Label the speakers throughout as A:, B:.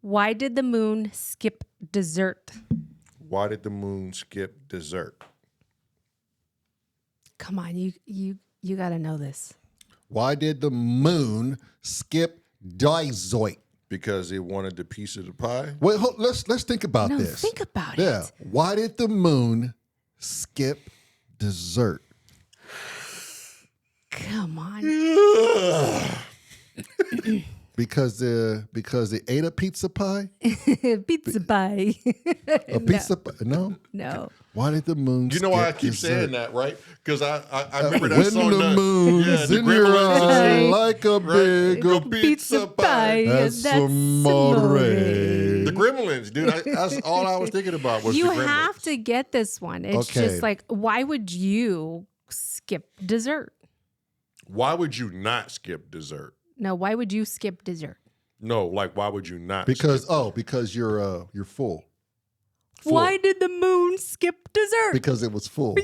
A: Why did the moon skip dessert?
B: Why did the moon skip dessert?
A: Come on, you got to know this.
C: Why did the moon skip dessert?
B: Because it wanted the piece of the pie.
C: Wait, let's think about
A: No,
C: this.
A: think about
C: Yeah.
A: it.
C: Why did the moon skip dessert?
A: Come on.
C: Because it ate a pizza pie?
A: Pizza pie.
C: A pizza pie? No.
A: No.
C: Why did the moon
B: You know why I
C: skip
B: keep
C: dessert?
B: saying that, right? Because I remember that
C: When
B: song.
C: the moon's
B: the
C: in your
B: Gremlins
C: eye
B: sing,
C: like a big
B: Go pizza pie.
C: That's
A: amore.
C: amore.
B: The Gremlins, dude. That's all I was thinking about was
A: You
B: the Gremlins.
A: have to get this one. It's
C: Okay.
A: just like, why would you skip dessert?
B: Why would you not skip dessert?
A: No, why would you skip dessert?
B: No, like why would you not?
C: Because
B: skip
C: because you're full.
B: Full.
A: Why did the moon skip dessert?
C: Because it was full.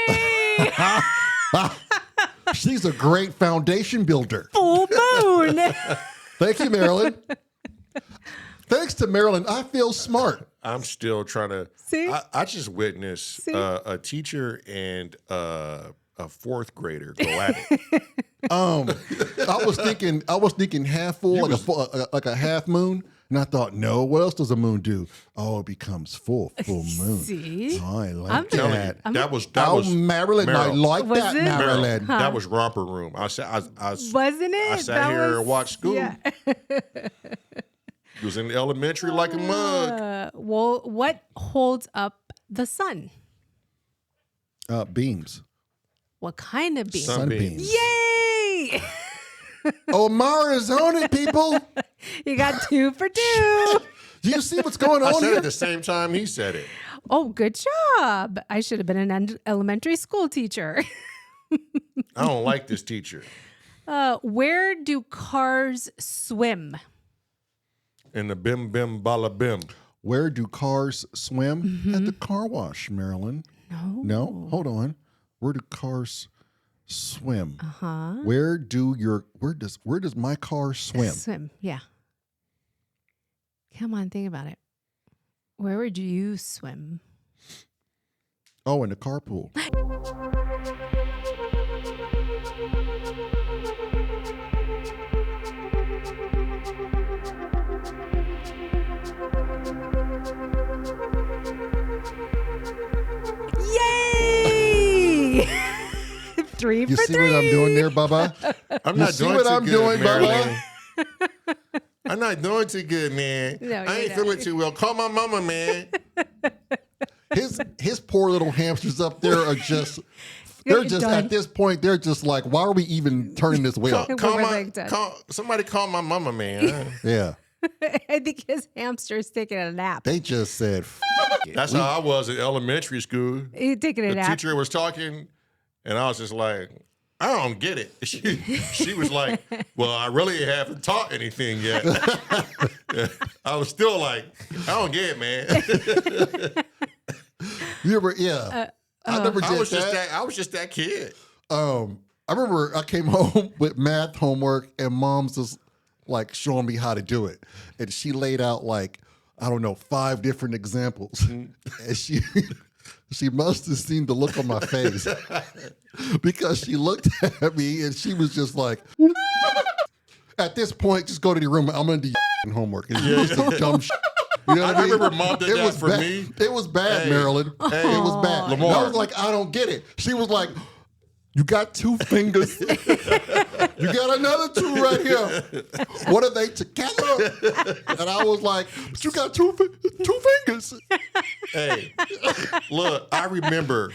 A: Yay!
C: She's a great foundation builder.
A: Full moon.
C: Thank you, Marilyn. Thanks to Marilyn, I feel smart.
B: I'm still trying to.
A: See?
B: I just witnessed
A: See?
B: A teacher and a fourth grader go at it.
C: I was thinking half full, like a half moon, and I thought, no, what else does a moon do? Oh, it becomes full moon.
A: See?
C: Oh, I like
A: I'm
B: Telling
C: that.
B: you, that was
C: Marilyn, I
B: Meryl.
C: like
A: Was
C: that,
A: it?
C: Marilyn.
A: Huh.
B: That was romper room.
A: Wasn't it?
B: I sat
A: That
B: here
A: was-
B: and watched school.
A: Yeah.
B: It was in elementary like a mug.
A: Well, what holds up the sun?
C: Beams.
A: What kind of beam?
B: Sunbeams.
A: Yay!
C: Omara's on it, people.
A: You got 2 for 2.
C: Do you see what's going
B: I
C: on
B: said it
C: here?
B: at the same time he said it.
A: Oh, good job. I should have been an elementary school teacher.
B: I don't like this teacher.
A: Where do cars swim?
B: In the bim bim bala bim.
C: Where do cars swim? At the car wash, Marilyn.
A: No.
C: No, hold on. Where do cars swim?
A: Uh-huh.
C: Where does my car swim?
A: Swim, yeah. Come on, think about it. Where would you swim?
C: Oh, in the carpool.
A: Yay! 3
C: You
A: for
C: see
A: 3.
C: what I'm doing there, Bubba?
B: I'm
C: You
B: not
C: see
B: doing
C: what
B: too
C: I'm
B: good,
C: doing,
B: Marilyn.
C: Bubba?
B: I'm not doing too good, man.
A: No,
B: I
A: you're
B: ain't
A: not.
B: feeling too well. Call my mama, man.
C: His poor little hamsters up there are just. They're just
A: Done.
C: at this point. They're just like, why are we even turning this wheel?
B: Somebody call my mama, man.
C: Yeah,
A: I think his hamster's taking a nap.
C: they just said. F it.
B: That's how I was in elementary school.
A: He's taking a
B: The
A: nap.
B: teacher was talking, and I was just like, I don't get it. She was like, well, I really haven't taught anything yet. I was still like, I don't get it, man.
C: You ever? Yeah, I never did
B: I was
C: that.
B: just that kid.
C: I remember I came home with math homework, and Mom's just like showing me how to do it, and she laid out like, I don't know, 5 different examples, and she must have seen the look on my face because she looked at me and she was just like, at this point, just go to the room. I'm gonna do homework. And it was dumb shit. You know what I mean?
B: remember Mom did that for
C: bad.
B: me.
C: It was bad,
B: Hey,
C: Marilyn. It was bad. And I was like, I don't get it. She was like, you got 2 fingers. You got another 2 right here. What are they together? And I was like, but you got 2 fingers.
B: Hey, look, I remember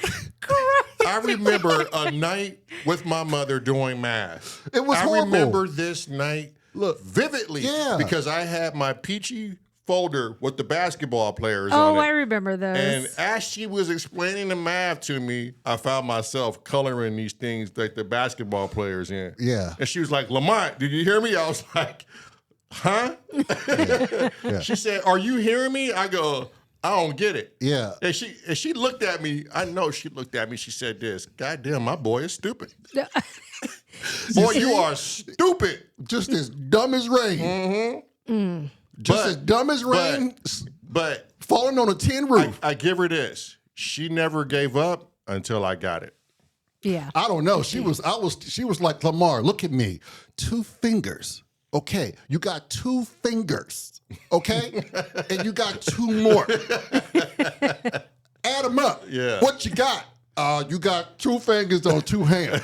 B: a night with my mother doing math.
C: It was
B: I
C: horrible.
B: remember this night vividly
C: Yeah.
B: because I had my peachy folder with the basketball players
A: Oh,
B: on it.
A: I remember those.
B: And as she was explaining the math to me, I found myself coloring these things like the basketball players in.
C: Yeah.
B: And she was like, Lamont, did you hear me? I was like, huh?
C: Yeah.
B: She said, are you hearing me? I go, I don't get it.
C: Yeah.
B: And she looked at me. I know she looked at me. She said this, God damn, my boy is stupid. Boy, you are stupid.
C: Just as dumb as rain. Just as dumb as rain,
B: But
C: falling on a tin roof.
B: I give her this. She never gave up until I got it.
A: Yeah.
C: I don't know. She was like, Lamar, look at me. 2 fingers. Okay. You got 2 fingers. Okay? And you got 2 more. Add them up.
B: Yeah.
C: What you got? You got 2 fingers on 2 hands.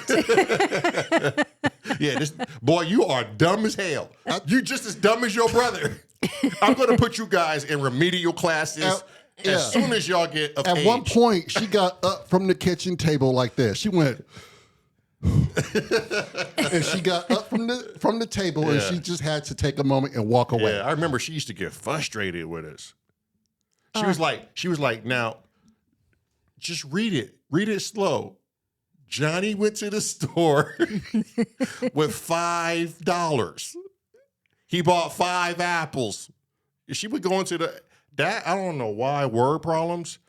B: Yeah, boy, you are dumb as hell. You just as dumb as your brother. I'm going to put you guys in remedial classes as soon as y'all get of
C: At
B: age.
C: one point, she got up from the kitchen table like this. She went, and she got up from the table, and she just had to take a moment and walk away.
B: Yeah, I remember she used to get frustrated with us. She was like, now, just read it slow. Johnny went to the store with $5. He bought 5 apples. She would go into that. I don't know why word problems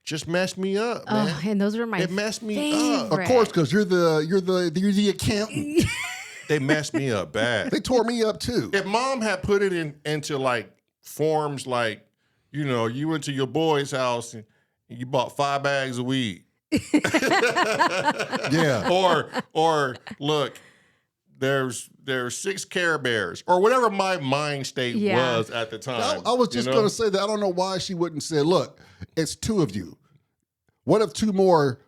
B: just messed me up, man.
A: Oh, and those were my
B: It messed me up.
C: Of course, because you're the accountant.
B: They messed me up bad.
C: They tore me up too.
B: If mom had put it into like forms like, you went to your boy's house and you bought 5 bags of weed.
C: Yeah.
B: Or look, there's 6 Care Bears or whatever my mind state was at the time.
C: I was just going to say that. I don't know why she wouldn't say, look, it's 2 of you. What if 2 more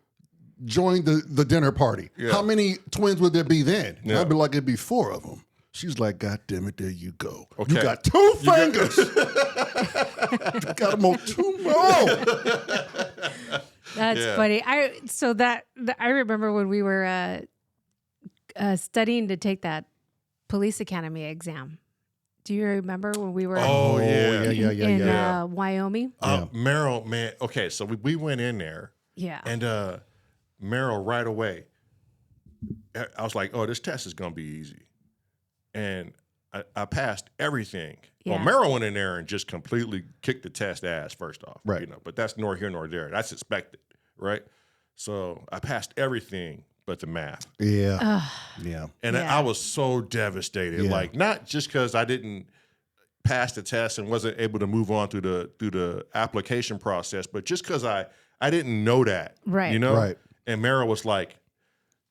C: joined the dinner party?
B: Yeah.
C: How many twins would there be then?
B: Yeah.
C: I'd be like, it'd be 4 of them. She's like, God damn it, there you go.
B: Okay.
C: You got 2 fingers. You got them on 2 more.
A: That's funny. I remember when we were studying to take that police academy exam. Do you remember when we were in Wyoming?
B: Meryl, man. Okay, so we went in there.
A: Yeah.
B: And Meryl, right away, I was like, oh, this test is going to be easy. And I passed everything.
A: Yeah.
B: Well, Meryl went in there and just completely kicked the test ass, first off.
C: Right.
B: But that's nor here nor there. That's expected, right? So I passed everything but the math.
C: Yeah. Yeah.
B: And
A: Yeah.
B: I was so devastated.
C: Yeah.
B: Like, not just because I didn't pass the test and wasn't able to move on through the application process, but just because I didn't know that.
A: Right.
C: Right.
B: And Meryl was like,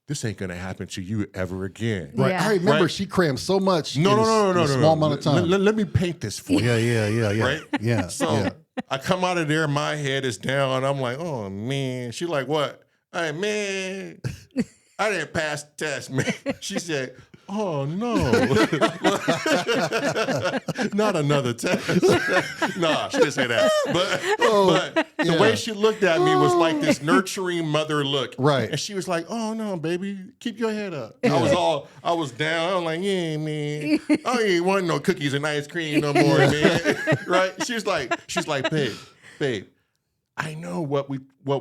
B: this ain't gonna happen to you ever again.
C: Right.
A: Yeah.
C: I remember
B: Right.
C: she crammed so much
B: No,
C: in a small amount of time.
B: Let me paint this for you.
C: Yeah.
B: Right?
C: Yeah.
B: So
C: yeah.
B: I come out of there, my head is down. I'm like, oh man. She like, what? Hey man, I didn't pass the test, man. She said, oh no. Not another test. Nah, she didn't say that. But the way she looked at me was like this nurturing mother look.
C: Right.
B: And she was like, oh no, baby, keep your head up. I was down. I was like, yeah, man. I ain't want no cookies and ice cream no more, man. Right? She's like, babe, I know what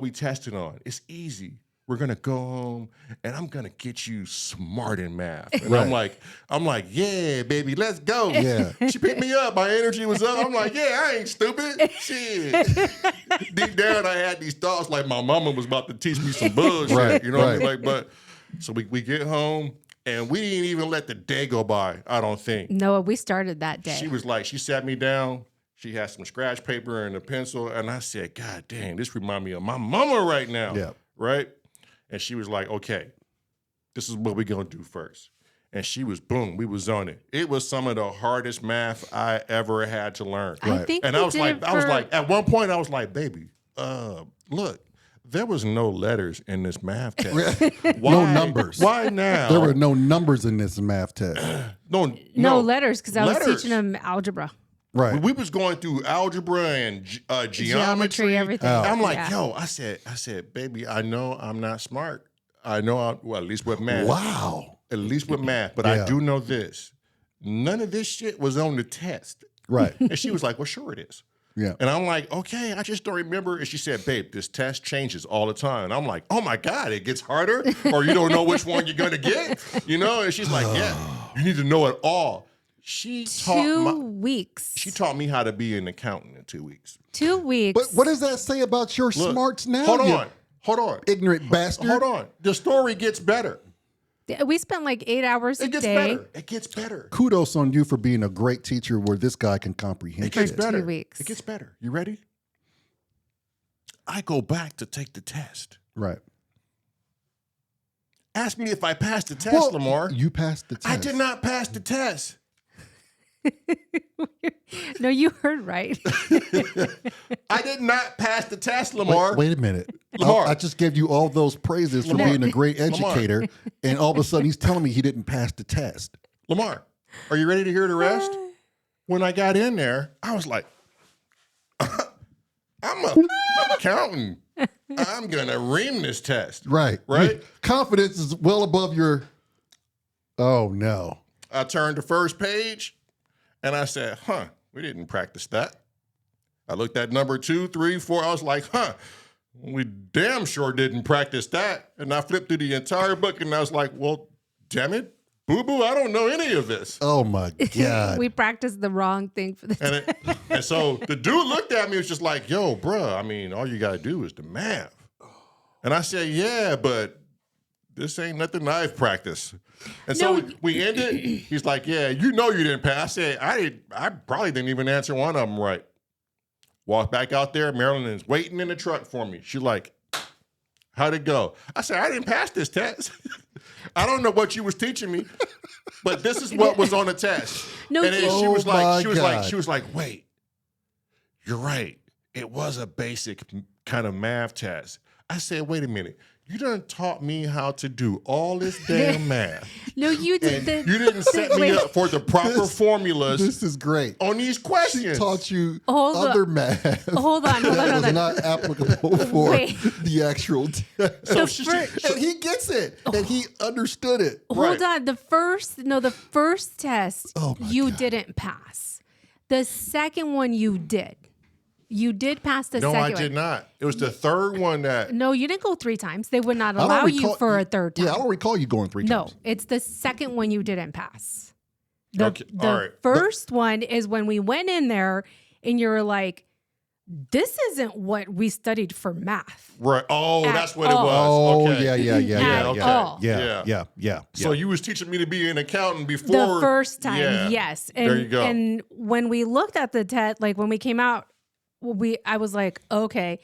B: we tested on. It's easy. We're gonna go home and I'm gonna get you smart in math. And
C: Right.
B: I'm like, yeah, baby, let's go.
C: Yeah.
B: She picked me up. My energy was up. I'm like, yeah, I ain't stupid. Shit. Deep down, I had these thoughts like my mama was about to teach me some bullshit.
C: Right,
B: You know what I mean?
C: right.
B: Like, but so we get home and we didn't even let the day go by, I don't think.
A: No, we started that day.
B: She sat me down. She had some scratch paper and a pencil. And I said, God dang, this reminds me of my mama right now.
C: Yeah.
B: Right? And she was like, okay, this is what we're going to do first. And she was, boom, we was on it. It was some of the hardest math I ever had to learn.
A: I think
B: And
A: we
B: I was
A: did
B: like,
A: it
B: I was
A: for-
B: like, at one point, I was like, baby, look, there was no letters in this math test.
C: No numbers.
B: Why now?
C: There were no numbers in this math test.
A: no letters because I was
B: Letters.
A: teaching them algebra.
C: Right.
B: We was going through algebra and geometry,
A: everything.
C: Oh.
B: I'm like,
A: Yeah.
B: yo, I said, baby, I know I'm not smart. I know well, at least with math.
C: Wow.
B: At least with math. But
C: Yeah.
B: I do know this. None of this shit was on the test.
C: Right.
B: And she was like, well, sure it is.
C: Yeah.
B: And I'm like, okay, I just don't remember. And she said, babe, this test changes all the time. And I'm like, oh my God, it gets harder? Or you don't know which one you're gonna get? And she's like, yeah, you need to know it all. She taught
A: 2 weeks.
B: She taught me how to be an accountant in 2 weeks.
A: 2 weeks.
C: But what does that say about your
B: Look,
C: smarts now?
B: Hold
C: you
B: on.
C: ignorant bastard.
B: Hold on. The story gets better.
A: We spent like 8 hours a
B: It gets
A: day.
B: better. It gets better.
C: Kudos on you for being a great teacher where this guy can comprehend.
B: It gets
C: shit.
B: better.
A: 2 weeks.
B: It gets better. You ready? I go back to take the test.
C: Right.
B: Ask me if I passed the test, Lamar.
C: You passed the test.
B: I did not pass the test.
A: No, you heard right.
B: I did not pass the test, Lamar.
C: Wait a minute.
B: Lamar.
C: I just gave you all those praises for
B: Lamar.
C: being a great
B: Lamar.
C: educator, and all of a sudden he's telling me he didn't pass the test.
B: Lamar, are you ready to hear the rest? When I got in there, I was like, I'm a accountant. I'm going to ream this test.
C: Right.
B: Right?
C: Confidence is well above your, oh no.
B: I turned the first page and I said, we didn't practice that. I looked at number 2, 3, 4. I was like, we damn sure didn't practice that. And I flipped through the entire book and I was like, well, damn it, boo-boo, I don't know any of this.
C: Oh my God.
A: We practiced the wrong thing for the test.
B: And so the dude looked at me and was just like, yo, bruh, I mean, all you got to do is the math. And I said, yeah, but this ain't nothing I've practiced. And so we ended. He's like, yeah, you know you didn't pass. I said, I probably didn't even answer one of them right. Walked back out there. Marilyn is waiting in the truck for me. She's like, how'd it go? I said, I didn't pass this test. I don't know what you was teaching me, but this is what was on the test.
A: No,
B: and then she was like, wait, you're right. It was a basic kind of math test. I said, wait a minute. You done taught me how to do all this damn math.
A: No, you did.
B: You didn't set me up for the proper formulas.
C: This is great.
B: On these questions.
C: She taught you
A: Hold
C: other math.
A: Hold on.
C: That was not applicable for the actual test. And he gets it. And he understood it.
A: Hold on. The first test you didn't pass. The second one you did. You did pass the second one.
B: No, I did not. It was the third one that...
A: No, you didn't go 3 times. They would not allow you for a third time.
C: Yeah, I don't recall you going 3 times.
A: No, it's the second one you didn't pass.
B: All
A: The
B: right.
A: first one is when we went in there and you were like, this isn't what we studied for math.
B: Right. Oh, that's what it was.
C: Oh,
B: Okay.
C: Yeah.
B: So you was teaching me to be an accountant before...
A: The first time, yes. And,
B: there you go.
A: And when we looked at the test, like when we came out, I was like, okay,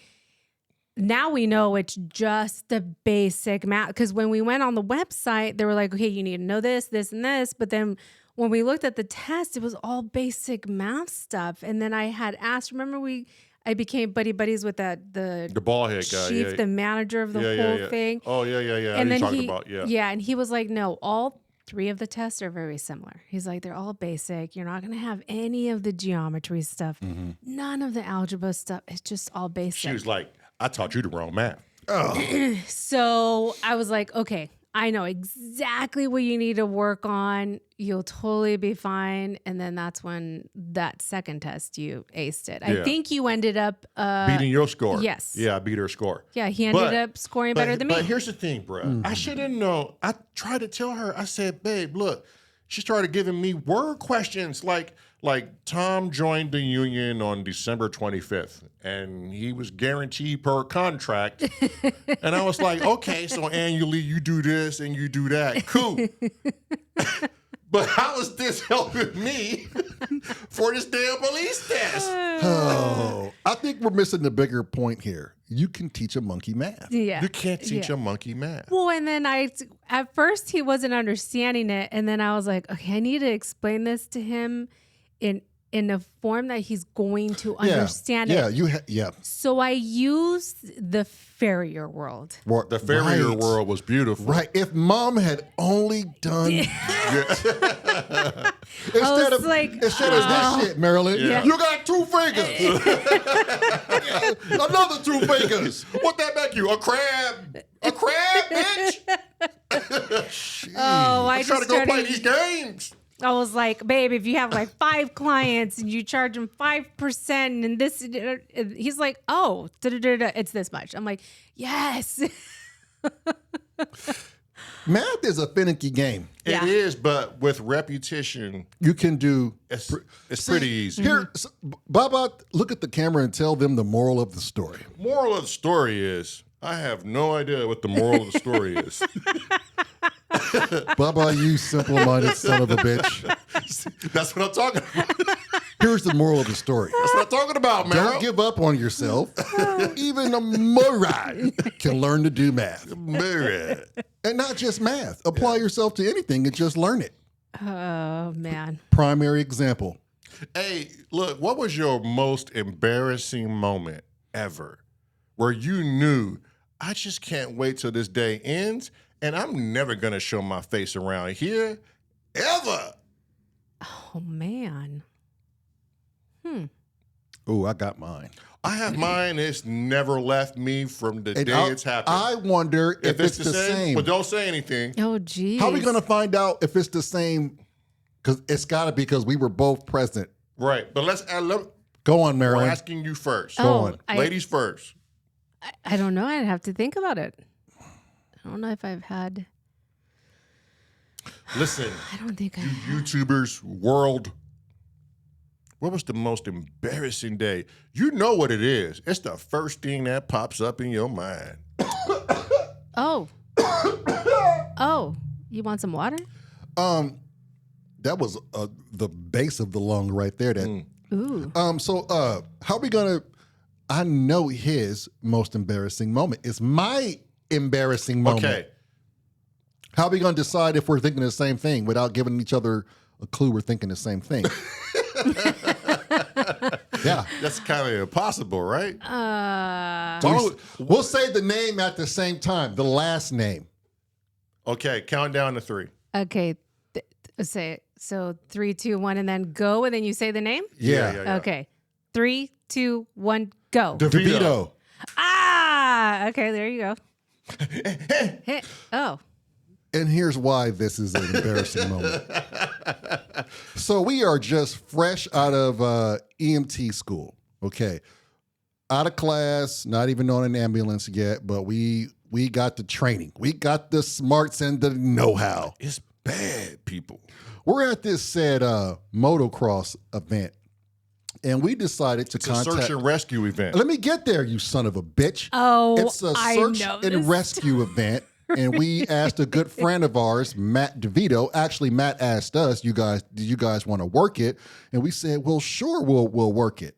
A: now we know it's just the basic math. Because when we went on the website, they were like, okay, you need to know this, this, and this. But then when we looked at the test, it was all basic math stuff. And then I had asked, remember I became buddies with the
B: bald head guy,
A: chief, the manager of the whole thing.
B: Oh, yeah.
A: And then
B: and
A: he was like, no, all 3 of the tests are very similar. He's like, they're all basic. You're not going to have any of the geometry stuff, none of the algebra stuff. It's just all basic.
B: She was like, I taught you the wrong math.
A: So I was like, okay, I know exactly what you need to work on. You'll totally be fine. And then that's when that second test, you aced it. I think you ended up...
B: beating your score.
A: Yes.
B: Yeah, I beat her score.
A: Yeah, he ended up scoring better than me.
B: But here's the thing, bro. I should have known. I tried to tell her. I said, babe, look. She started giving me word questions like Tom joined the union on December 25th, and he was guaranteed per contract. And I was like, okay, so annually you do this and you do that. Cool. But how is this helping me for this damn police test?
C: Oh, I think we're missing the bigger point here. You can teach a monkey math.
A: Yeah.
B: You can't teach a monkey math.
A: Well, and then at first he wasn't understanding it. And then I was like, okay, I need to explain this to him in a form that he's going to understand it. So I used the Farrier world.
B: The Farrier world was beautiful.
C: Right. If mom had only done instead of this shit, Marilyn, you got 2 fingers. Another 2 fingers.
B: What that make you? A crab? A crab, bitch?
A: I
B: trying to go play these games.
A: I was like, babe, if you have like 5 clients and you charge them 5% and this, he's like, oh, it's this much. I'm like, yes.
C: Math is a finicky game.
B: It is, but with repetition,
C: you can do.
B: It's pretty easy.
C: Here, Baba, look at the camera and tell them the moral of the story.
B: Moral of the story is, I have no idea what the moral of the story is.
C: Bubba, you simple-minded son of a bitch.
B: That's what I'm talking about.
C: Here's the moral of the story.
B: That's what I'm talking about, man.
C: Don't give up on yourself. Even a moron can learn to do math.
B: Man.
C: And not just math. Apply yourself to anything and just learn it.
A: Oh, man.
C: Primary example.
B: Hey, look, what was your most embarrassing moment ever where you knew, I just can't wait till this day ends and I'm never going to show my face around here ever?
A: Oh, man.
C: Oh, I got mine.
B: I have mine. It's never left me from the day it's happened.
C: I wonder if it's the same.
B: But don't say anything.
A: Oh, geez.
C: How are we going to find out if it's the same? Because it's got to be because we were both present.
B: Right. But
C: Go on,
B: we're
C: Marilyn.
B: asking you first.
C: Go on.
B: Ladies first.
A: I don't know. I'd have to think about it. I don't know if I've had.
B: Listen,
A: I don't think I
B: you
A: have.
B: YouTubers, world. What was the most embarrassing day? You know what it is. It's the first thing that pops up in your mind.
A: Oh. Oh. You want some water?
C: That was the base of the lung right there. That.
A: Ooh.
C: So how are we gonna? I know his most embarrassing moment. It's my embarrassing moment.
B: Okay.
C: How are we gonna decide if we're thinking the same thing without giving each other a clue we're thinking the same thing? Yeah,
B: That's kind of impossible, right?
C: we'll say the name at the same time. The last name.
B: Okay, count down to 3.
A: Okay. Say it. So 3, 2, 1, and then go, and then you say the name?
B: Yeah.
A: Okay. 3, 2, 1, go.
C: DeVito.
A: Ah! Okay, there you go. Hit. Oh.
C: And here's why this is an embarrassing moment. So we are just fresh out of EMT school. Okay. Out of class, not even on an ambulance yet, but we got the training. We got the smarts and the know-how.
B: It's bad, people.
C: We're at this said motocross event, and we decided to
B: It's a
C: contact.
B: search and rescue event.
C: Let me get there, you son of a bitch.
A: Oh,
C: It's a
A: I
C: search
A: know
C: and
A: this.
C: rescue event, and we asked a good friend of ours, Matt DeVito. Actually, Matt asked us, do you guys want to work it? And we said, well, sure, we'll work it.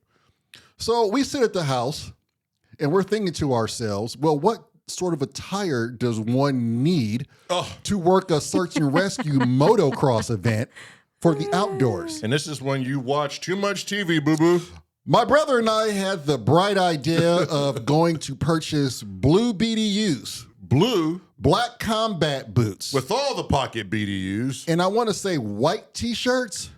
C: So we sit at the house, and we're thinking to ourselves, well, what sort of attire does one need to work a search and rescue motocross event for the outdoors?
B: And this is when you watch too much TV, boo-boo.
C: My brother and I had the bright idea of going to purchase blue BDUs,
B: Blue
C: black combat boots,
B: with all the pocket BDUs.
C: and I want to say white t-shirts.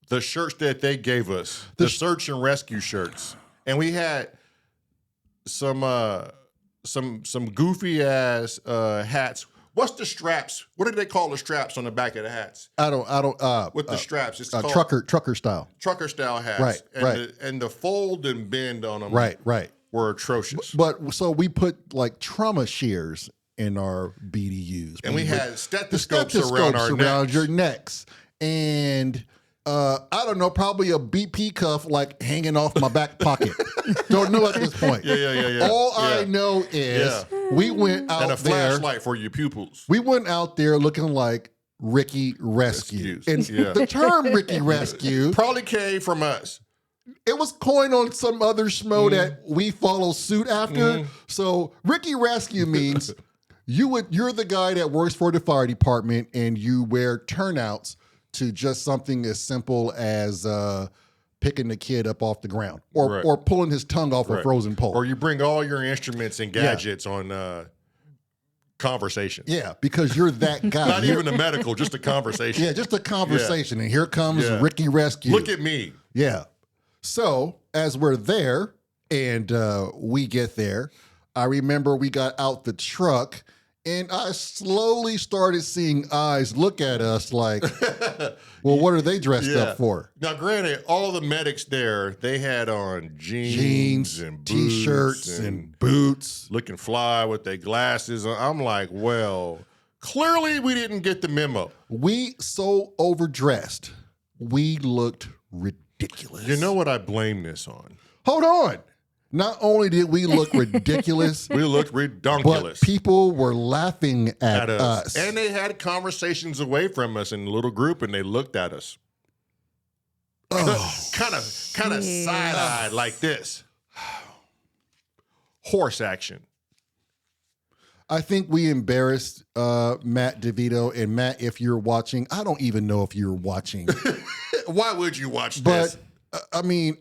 B: The shirts that they gave us, the search and rescue shirts. And we had some goofy ass hats. What's the straps? What do they call the straps on the back of the hats?
C: I don't.
B: With the straps, it's called
C: trucker style.
B: trucker style hats.
C: Right,
B: and
C: right.
B: and the fold and bend on them
C: Right.
B: were atrocious.
C: But so we put like trauma shears in our BDUs,
B: And we had
C: the
B: stethoscopes around our necks.
C: your necks, and I don't know, probably a BP cuff like hanging off my back pocket. Don't know at this point.
B: Yeah.
C: All I
B: Yeah.
C: know is we went out
B: And a
C: there.
B: flashlight for your pupils.
C: We went out there looking like Ricky Rescue.
B: Rescues.
C: And
B: Yeah.
C: the term Ricky Rescue,
B: Probably came from us.
C: it was coined on some other schmo that we follow suit after. So Ricky Rescue means you're the guy that works for the fire department and you wear turnouts to just something as simple as picking the kid up off the ground or pulling his tongue off a frozen pole.
B: Or you bring all your instruments and gadgets on conversations.
C: Yeah, because you're that guy.
B: Not even a medical, just a conversation.
C: Yeah, just a conversation. And here comes
B: Yeah.
C: Ricky Rescue.
B: Look at me.
C: Yeah. So as we're there and we get there, I remember we got out the truck and I slowly started seeing eyes look at us like, well, what are they dressed up for?
B: Now, granted, all the medics there, they had on jeans and boots
C: t-shirts and boots.
B: looking fly with their glasses. I'm like, well, clearly we didn't get the memo.
C: We so overdressed. We looked ridiculous.
B: You know what I blame this on?
C: Hold on. Not only did we look ridiculous,
B: We looked
C: but
B: redonkulous
C: people were laughing at us.
B: and they had conversations away from us in a little group, and they looked at us, kind of side-eyed like this. Horse action.
C: I think we embarrassed Matt DeVito. And Matt, if you're watching, I don't even know if you're watching.
B: Why would you watch
C: But,
B: this?
C: I mean,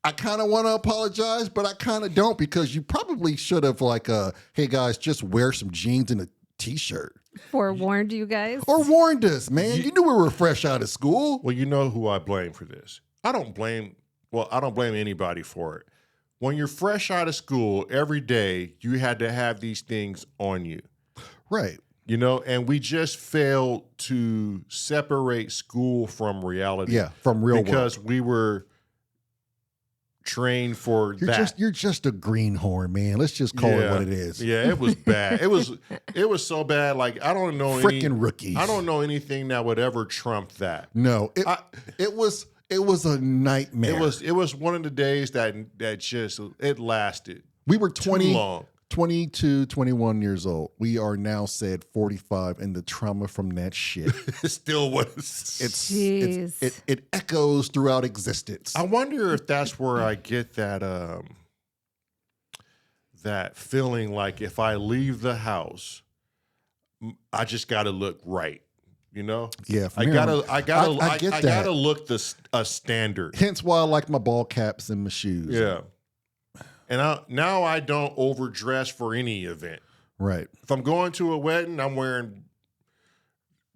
C: I kind of want to apologize, but I kind of don't, because you probably should have hey, guys, just wear some jeans and a T-shirt.
A: Forewarned you guys.
C: Or warned us, man. You knew we were fresh out of school.
B: Well, you know who I blame for this. I don't blame anybody for it. When you're fresh out of school, every day you had to have these things on you.
C: Right.
B: You know, and we just failed to separate school from reality.
C: Yeah, from real world.
B: Because we were trained for
C: You're just a greenhorn, man. Let's just call it what it is.
B: Yeah, it was bad. it was so bad. Like, I don't know
C: Freaking rookies.
B: I don't know anything that would ever trump that.
C: No, it was a nightmare.
B: It was one of the days that just it lasted.
C: We were
B: too long.
C: 22, 21 years old. We are now said 45, and the trauma from that shit.
B: It still was.
C: It echoes throughout existence.
B: I wonder if that's where I get that that feeling like if I leave the house, I just got to look right. You know?
C: Yeah,
B: I gotta look a standard.
C: Hence why I like my ball caps and my shoes.
B: Yeah. And now I don't overdress for any event.
C: Right.
B: If I'm going to a wedding, I'm wearing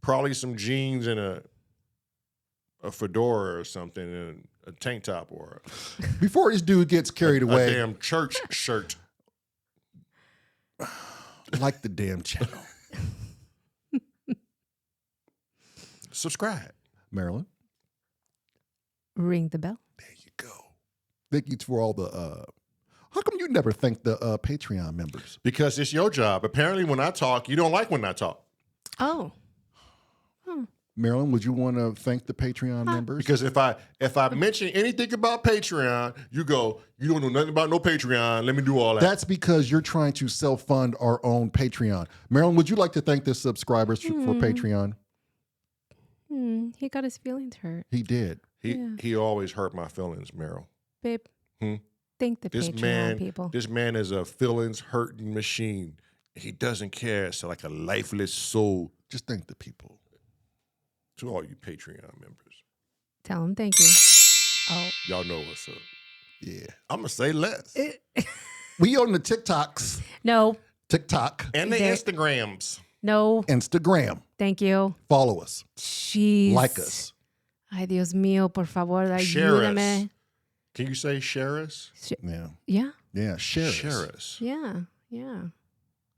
B: probably some jeans and a fedora or something, and a tank top, or
C: Before this dude gets carried away,
B: a damn church shirt.
C: like the damn channel.
B: Subscribe.
C: Marilyn.
A: Ring the bell.
C: There you go. Thank you for all the how come you never thank the Patreon members?
B: Because it's your job. Apparently when I talk, you don't like when I talk.
A: Oh.
C: Marilyn, would you want to thank the Patreon members?
B: Because if I mention anything about Patreon, you go, you don't know nothing about no Patreon. Let me do all that.
C: That's because you're trying to self-fund our own Patreon. Marilyn, would you like to thank the subscribers for Patreon?
A: He got his feelings hurt.
C: He did.
B: He always hurt my feelings, Meryl.
A: Babe, thank the Patreon people.
B: This man is a feelings hurting machine. He doesn't care. It's like a lifeless soul.
C: Just thank the people.
B: To all you Patreon members.
A: Tell him thank you. Oh.
B: Y'all know what's up.
C: Yeah.
B: I'm going to say less.
C: We on the TikToks.
A: No.
C: TikTok.
B: And the Instagrams.
A: No.
C: Instagram.
A: Thank you.
C: Follow us.
A: Jeez.
C: Like us.
A: Ay, Dios mío, por favor,
B: Share
A: ayúdame.
B: us. Can you say share us?
C: Yeah.
A: Yeah.
C: Yeah. Share
B: us.
A: Yeah. Yeah.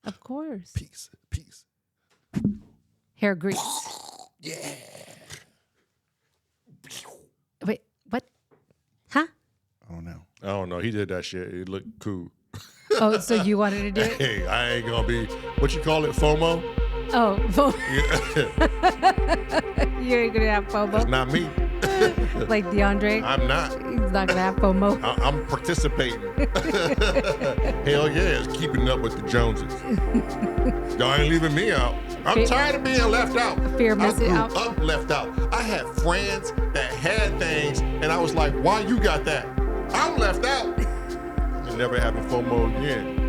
A: Of course.
C: Peace.
A: Hair grease.
C: Yeah.
A: Wait, what? Huh?
C: I don't know.
B: I don't know. He did that shit. It looked cool.
A: Oh, so you wanted to do it?
B: Hey, I ain't going to be, what you call it, FOMO?
A: Oh,
B: Yeah.
A: you ain't gonna have FOMO.
B: That's not me.
A: Like DeAndre.
B: I'm not.
A: He's not gonna have FOMO.
B: I'm participating. Hell yeah, it's keeping up with the Joneses. Y'all ain't leaving me out. I'm tired of being left out.
A: Fear
B: I
A: missing
B: grew
A: out.
B: up left out. I had friends that had things, and I was like, why you got that? I'm left out. And never having FOMO again.